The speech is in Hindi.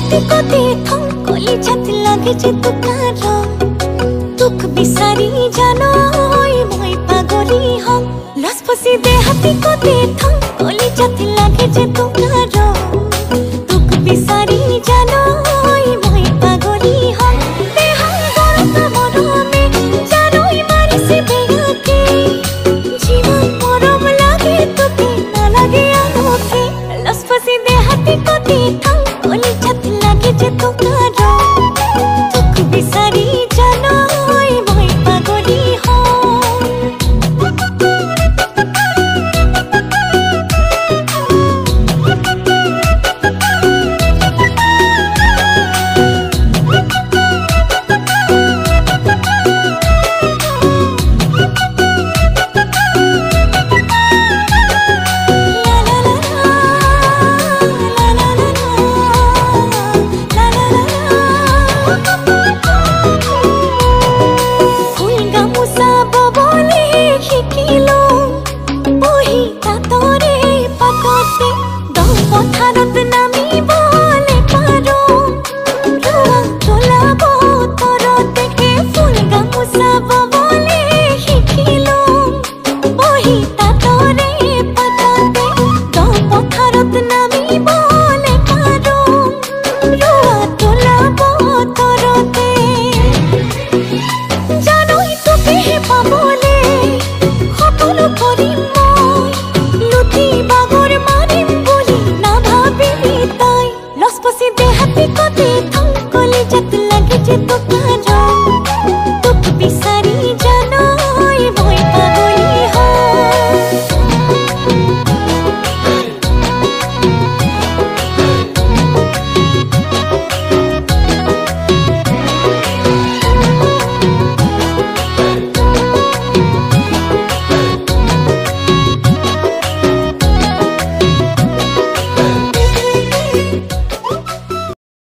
हाथी को देखो कोली छत लागे जे तुकारो दुख बिसारी जानो होई मोई पागली हो लसपसी दे हाथी को देखो कोली छत लागे जे तुकारो दुख बिसारी जानो होई मोई पागली हो दे हम गरता मरो में जानोई मारी से बेयाके जीवन मरम लागे तुके ना लागे अनोखे लसपसी दे हाथी को देखो कोली छत लागे जे तुकारो दुख बिसारी जानो होई मोई पागली हो तो